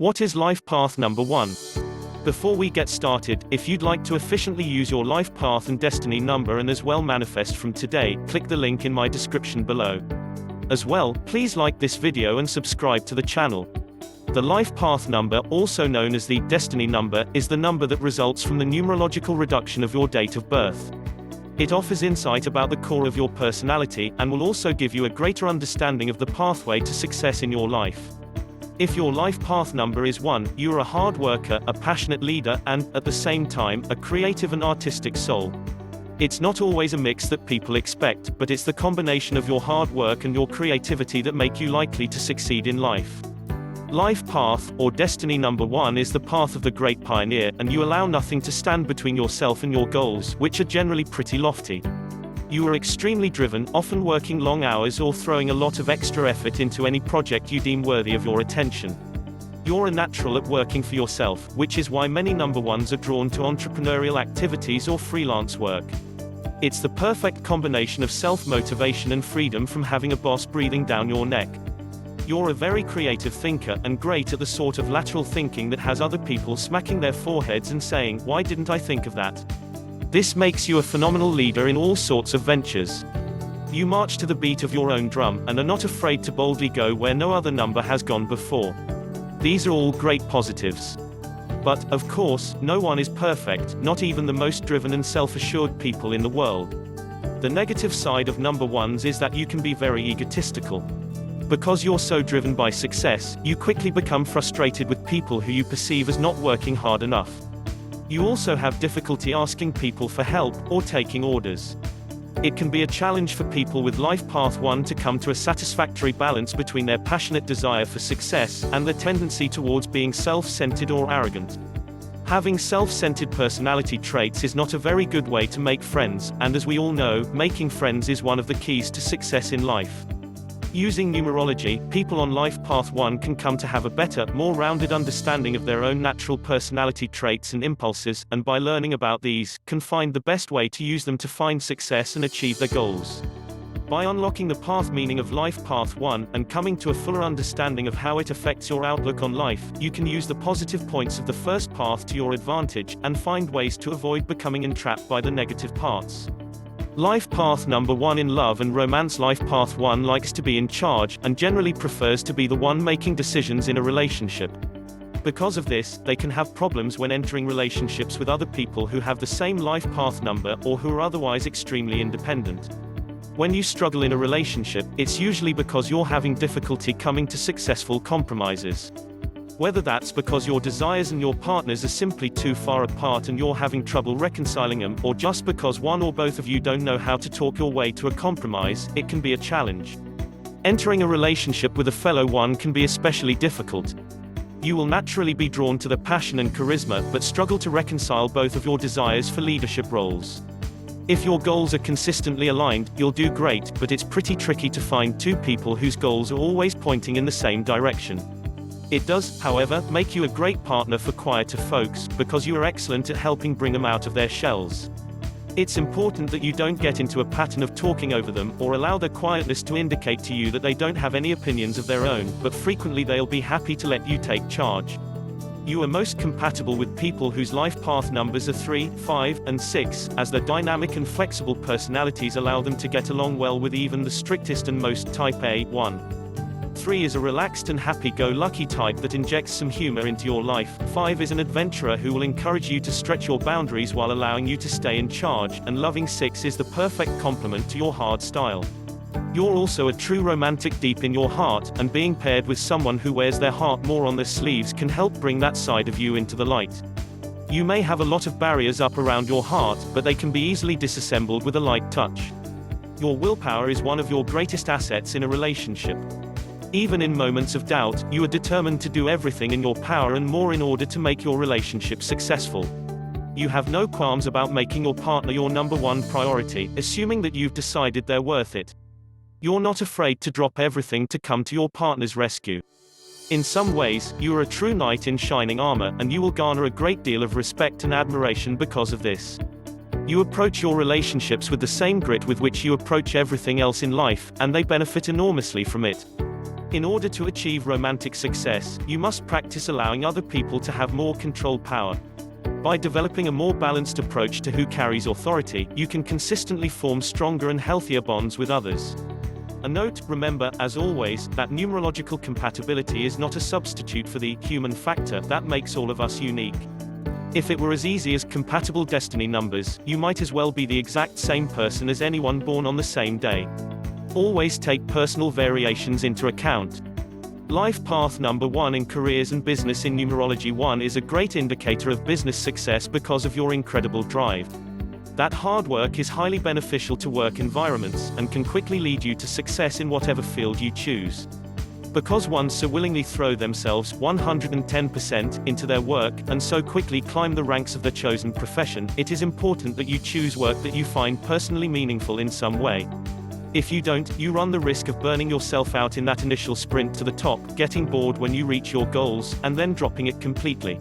What is life path number 1? Before we get started, if you'd like to efficiently use your life path and destiny number and as well manifest from today, click the link in my description below. As well, please like this video and subscribe to the channel. The life path number, also known as the destiny number, is the number that results from the numerological reduction of your date of birth. It offers insight about the core of your personality, and will also give you a greater understanding of the pathway to success in your life. If your life path number is 1, you are a hard worker, a passionate leader, and, at the same time, a creative and artistic soul. It's not always a mix that people expect, but it's the combination of your hard work and your creativity that make you likely to succeed in life. Life path, or destiny number 1, is the path of the great pioneer, and you allow nothing to stand between yourself and your goals, which are generally pretty lofty. You are extremely driven, often working long hours or throwing a lot of extra effort into any project you deem worthy of your attention. You're a natural at working for yourself, which is why many number 1s are drawn to entrepreneurial activities or freelance work. It's the perfect combination of self-motivation and freedom from having a boss breathing down your neck. You're a very creative thinker, and great at the sort of lateral thinking that has other people smacking their foreheads and saying, "Why didn't I think of that?" This makes you a phenomenal leader in all sorts of ventures. You march to the beat of your own drum, and are not afraid to boldly go where no other number has gone before. These are all great positives. But, of course, no one is perfect, not even the most driven and self-assured people in the world. The negative side of number 1s is that you can be very egotistical. Because you're so driven by success, you quickly become frustrated with people who you perceive as not working hard enough. You also have difficulty asking people for help, or taking orders. It can be a challenge for people with life path 1 to come to a satisfactory balance between their passionate desire for success, and their tendency towards being self-centered or arrogant. Having self-centered personality traits is not a very good way to make friends, and as we all know, making friends is one of the keys to success in life. Using numerology, people on life path 1 can come to have a better, more rounded understanding of their own natural personality traits and impulses, and by learning about these, can find the best way to use them to find success and achieve their goals. By unlocking the path meaning of life path 1, and coming to a fuller understanding of how it affects your outlook on life, you can use the positive points of the first path to your advantage, and find ways to avoid becoming entrapped by the negative parts. Life path number 1 in love and romance. Life path 1 likes to be in charge, and generally prefers to be the one making decisions in a relationship. Because of this, they can have problems when entering relationships with other people who have the same life path number, or who are otherwise extremely independent. When you struggle in a relationship, it's usually because you're having difficulty coming to successful compromises. Whether that's because your desires and your partners are simply too far apart and you're having trouble reconciling them, or just because one or both of you don't know how to talk your way to a compromise, it can be a challenge. Entering a relationship with a fellow 1 can be especially difficult. You will naturally be drawn to the passion and charisma, but struggle to reconcile both of your desires for leadership roles. If your goals are consistently aligned, you'll do great, but it's pretty tricky to find two people whose goals are always pointing in the same direction. It does, however, make you a great partner for quieter folks, because you are excellent at helping bring them out of their shells. It's important that you don't get into a pattern of talking over them, or allow their quietness to indicate to you that they don't have any opinions of their own, but frequently they'll be happy to let you take charge. You are most compatible with people whose life path numbers are 3, 5, and 6, as their dynamic and flexible personalities allow them to get along well with even the strictest and most type A 1. 3 is a relaxed and happy-go-lucky type that injects some humor into your life. 5 is an adventurer who will encourage you to stretch your boundaries while allowing you to stay in charge, and loving 6 is the perfect complement to your hard style. You're also a true romantic deep in your heart, and being paired with someone who wears their heart more on their sleeves can help bring that side of you into the light. You may have a lot of barriers up around your heart, but they can be easily disassembled with a light touch. Your willpower is one of your greatest assets in a relationship. Even in moments of doubt, you are determined to do everything in your power and more in order to make your relationship successful. You have no qualms about making your partner your number 1 priority, assuming that you've decided they're worth it. You're not afraid to drop everything to come to your partner's rescue. In some ways, you are a true knight in shining armor, and you will garner a great deal of respect and admiration because of this. You approach your relationships with the same grit with which you approach everything else in life, and they benefit enormously from it. In order to achieve romantic success, you must practice allowing other people to have more control power. By developing a more balanced approach to who carries authority, you can consistently form stronger and healthier bonds with others. A note: remember, as always, that numerological compatibility is not a substitute for the human factor that makes all of us unique. If it were as easy as compatible destiny numbers, you might as well be the exact same person as anyone born on the same day. Always take personal variations into account. Life path number 1 in careers and business in numerology 1 is a great indicator of business success because of your incredible drive. That hard work is highly beneficial to work environments, and can quickly lead you to success in whatever field you choose. Because ones so willingly throw themselves 110% into their work, and so quickly climb the ranks of their chosen profession, it is important that you choose work that you find personally meaningful in some way. If you don't, you run the risk of burning yourself out in that initial sprint to the top, getting bored when you reach your goals, and then dropping it completely.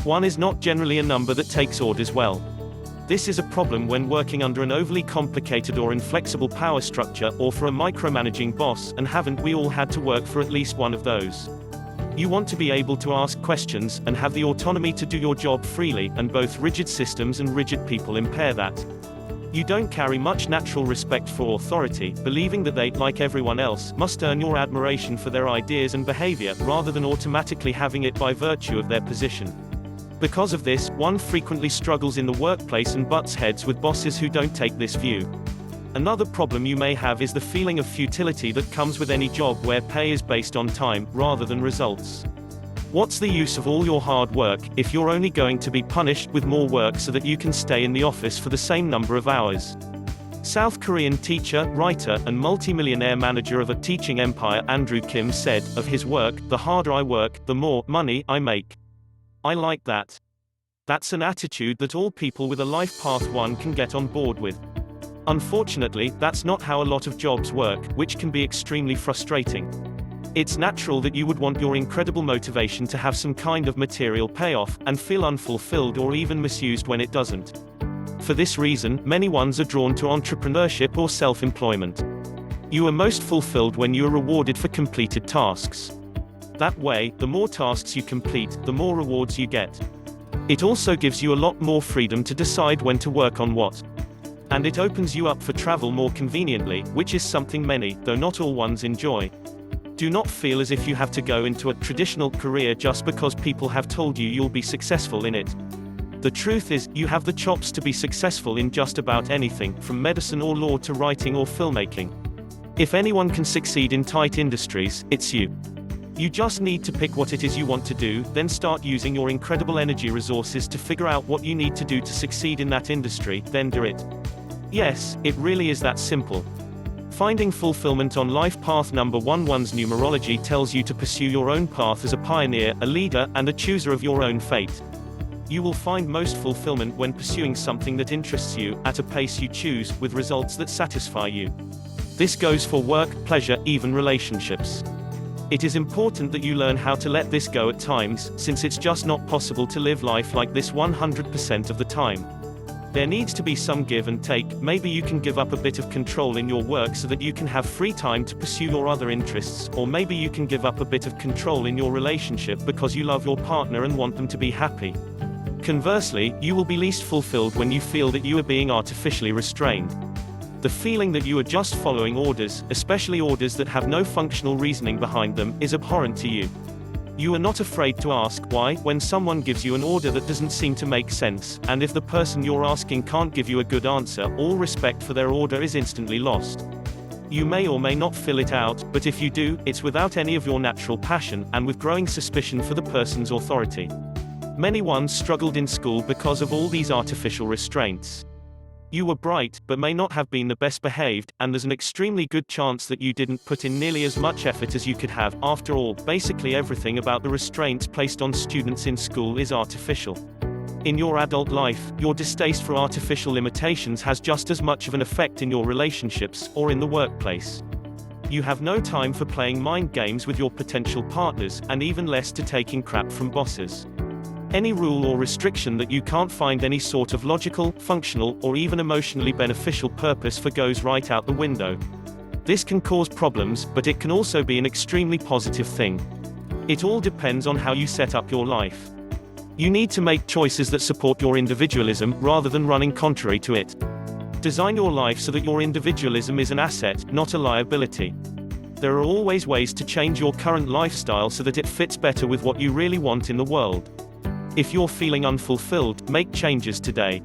1 is not generally a number that takes orders well. This is a problem when working under an overly complicated or inflexible power structure, or for a micromanaging boss, and haven't we all had to work for at least one of those? You want to be able to ask questions, and have the autonomy to do your job freely, and both rigid systems and rigid people impair that. You don't carry much natural respect for authority, believing that they, like everyone else, must earn your admiration for their ideas and behavior, rather than automatically having it by virtue of their position. Because of this, 1 frequently struggles in the workplace and butts heads with bosses who don't take this view. Another problem you may have is the feeling of futility that comes with any job where pay is based on time, rather than results. What's the use of all your hard work, if you're only going to be punished with more work so that you can stay in the office for the same number of hours? South Korean teacher, writer, and multimillionaire manager of a teaching empire Andrew Kim said, of his work, "The harder I work, the more money I make." I like that. That's an attitude that all people with a life path 1 can get on board with. Unfortunately, that's not how a lot of jobs work, which can be extremely frustrating. It's natural that you would want your incredible motivation to have some kind of material payoff, and feel unfulfilled or even misused when it doesn't. For this reason, many ones are drawn to entrepreneurship or self-employment. You are most fulfilled when you are rewarded for completed tasks. That way, the more tasks you complete, the more rewards you get. It also gives you a lot more freedom to decide when to work on what. And it opens you up for travel more conveniently, which is something many, though not all ones, enjoy. Do not feel as if you have to go into a traditional career just because people have told you you'll be successful in it. The truth is, you have the chops to be successful in just about anything, from medicine or law to writing or filmmaking. If anyone can succeed in tight industries, it's you. You just need to pick what it is you want to do, then start using your incredible energy resources to figure out what you need to do to succeed in that industry, then do it. Yes, it really is that simple. Finding fulfillment on life path number 1. One's numerology tells you to pursue your own path as a pioneer, a leader, and a chooser of your own fate. You will find most fulfillment when pursuing something that interests you, at a pace you choose, with results that satisfy you. This goes for work, pleasure, even relationships. It is important that you learn how to let this go at times, since it's just not possible to live life like this 100% of the time. There needs to be some give and take. Maybe you can give up a bit of control in your work so that you can have free time to pursue your other interests, or maybe you can give up a bit of control in your relationship because you love your partner and want them to be happy. Conversely, you will be least fulfilled when you feel that you are being artificially restrained. The feeling that you are just following orders, especially orders that have no functional reasoning behind them, is abhorrent to you. You are not afraid to ask why when someone gives you an order that doesn't seem to make sense, and if the person you're asking can't give you a good answer, all respect for their order is instantly lost. You may or may not fill it out, but if you do, it's without any of your natural passion, and with growing suspicion for the person's authority. Many ones struggled in school because of all these artificial restraints. You were bright, but may not have been the best behaved, and there's an extremely good chance that you didn't put in nearly as much effort as you could have. After all, basically everything about the restraints placed on students in school is artificial. In your adult life, your distaste for artificial limitations has just as much of an effect in your relationships, or in the workplace. You have no time for playing mind games with your potential partners, and even less to taking crap from bosses. Any rule or restriction that you can't find any sort of logical, functional, or even emotionally beneficial purpose for goes right out the window. This can cause problems, but it can also be an extremely positive thing. It all depends on how you set up your life. You need to make choices that support your individualism, rather than running contrary to it. Design your life so that your individualism is an asset, not a liability. There are always ways to change your current lifestyle so that it fits better with what you really want in the world. If you're feeling unfulfilled, make changes today.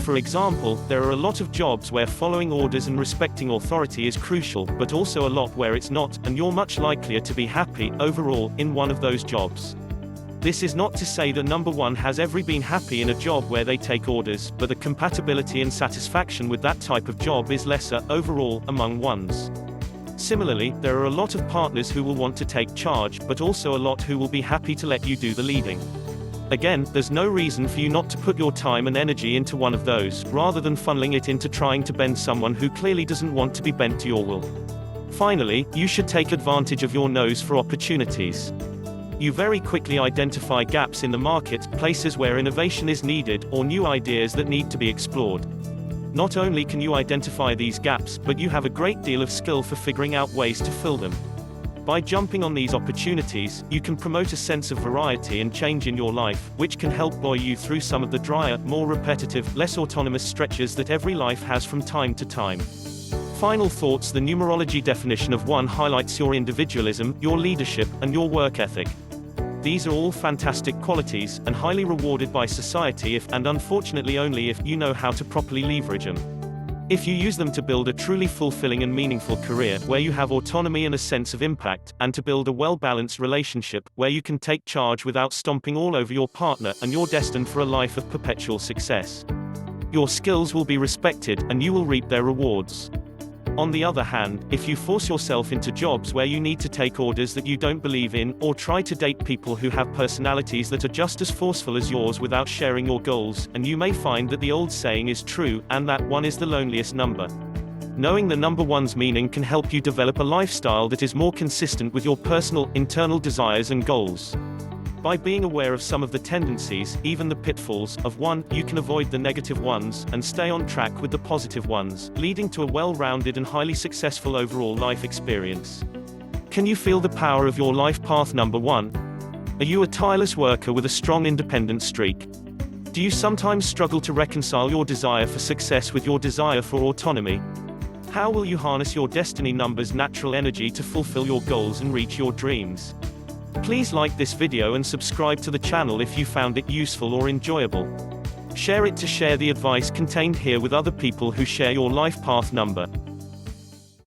For example, there are a lot of jobs where following orders and respecting authority is crucial, but also a lot where it's not, and you're much likelier to be happy, overall, in one of those jobs. This is not to say that number one has ever been happy in a job where they take orders, but the compatibility and satisfaction with that type of job is lesser, overall, among ones. Similarly, there are a lot of partners who will want to take charge, but also a lot who will be happy to let you do the leading. Again, there's no reason for you not to put your time and energy into one of those, rather than funneling it into trying to bend someone who clearly doesn't want to be bent to your will. Finally, you should take advantage of your nose for opportunities. You very quickly identify gaps in the market, places where innovation is needed, or new ideas that need to be explored. Not only can you identify these gaps, but you have a great deal of skill for figuring out ways to fill them. By jumping on these opportunities, you can promote a sense of variety and change in your life, which can help buoy you through some of the drier, more repetitive, less autonomous stretches that every life has from time to time. Final thoughts: the numerology definition of 1 highlights your individualism, your leadership, and your work ethic. These are all fantastic qualities, and highly rewarded by society if, and unfortunately only if, you know how to properly leverage them. If you use them to build a truly fulfilling and meaningful career, where you have autonomy and a sense of impact, and to build a well-balanced relationship, where you can take charge without stomping all over your partner, and you're destined for a life of perpetual success. Your skills will be respected, and you will reap their rewards. On the other hand, if you force yourself into jobs where you need to take orders that you don't believe in, or try to date people who have personalities that are just as forceful as yours without sharing your goals, and you may find that the old saying is true, and that 1 is the loneliest number. Knowing the number 1's meaning can help you develop a lifestyle that is more consistent with your personal, internal desires and goals. By being aware of some of the tendencies, even the pitfalls, of 1, you can avoid the negative ones, and stay on track with the positive ones, leading to a well-rounded and highly successful overall life experience. Can you feel the power of your life path number 1? Are you a tireless worker with a strong independent streak? Do you sometimes struggle to reconcile your desire for success with your desire for autonomy? How will you harness your destiny number's natural energy to fulfill your goals and reach your dreams? Please like this video and subscribe to the channel if you found it useful or enjoyable. Share it to share the advice contained here with other people who share your life path number.